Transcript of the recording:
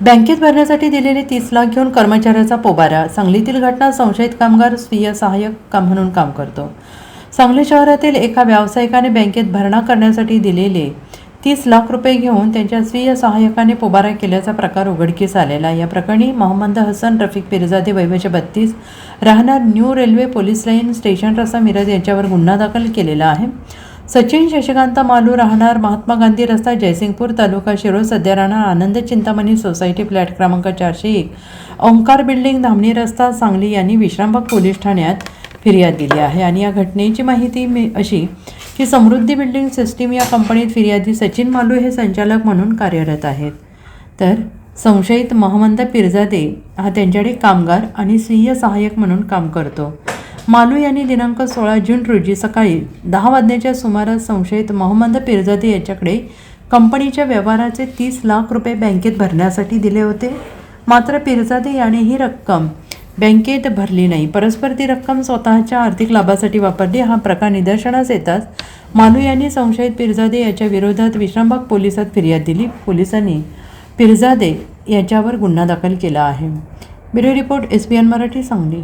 बँकेत भरण्यासाठी दिलेले 30 लाख घेऊन कर्मचाऱ्याचा पोबारा. सांगलीतील घटना. संशयित कामगार स्वीय सहाय्यक म्हणून काम करतो. सांगली शहरातील एका व्यावसायिकाने बँकेत भरणा करण्यासाठी दिलेले 30 लाख रुपये घेऊन त्यांच्या स्वीय सहाय्यकाने पोबारा केल्याचा प्रकार उघडकीस आलेला. या प्रकरणी मोहम्मद हसन रफिक पिरजादे वय 32 राहणार new railway police line station रस्ता मिरज यांच्यावर गुन्हा दाखल केलेला आहे. सचिन शशिकांत मालू राहणार महात्मा गांधी रस्ता जयसिंगपूर तालुका शिरोळ सध्या राहणार आनंद चिंतामणी सोसायटी फ्लॅट क्रमांक 401 ओंकार बिल्डिंग धामणी रस्ता सांगली यांनी विश्रामबाग पोलीस ठाण्यात फिर्याद दिली आहे. आणि या घटनेची माहिती अशी की समृद्धी बिल्डिंग सिस्टीम या कंपनीत फिर्यादी सचिन मालू हे संचालक म्हणून कार्यरत आहेत. तर संशयित मोहम्मद पिरजादे हा त्यांच्याकडे कामगार आणि स्वीय सहाय्यक म्हणून काम करतो. मालू यांनी दिनांक 16 जून रोजी सकाळी 10 वाजण्याच्या सुमारास संशयित मोहम्मद पिरजादे यांच्याकडे कंपनीच्या व्यवहाराचे 30 लाख रुपये बँकेत भरण्यासाठी दिले होते. मात्र पिरजादे याने ही रक्कम बँकेत भरली नाही. परस्पर ती रक्कम स्वतःच्या आर्थिक लाभासाठी वापरली. हा प्रकार निदर्शनास येताच मालू यांनी संशयित पिरजादे याच्या विरोधात विश्रामबाग पोलिसात फिर्याद दिली. पोलिसांनी पिरजादे याच्यावर गुन्हा दाखल केला आहे. Bureau report SBN Marathi Sangli.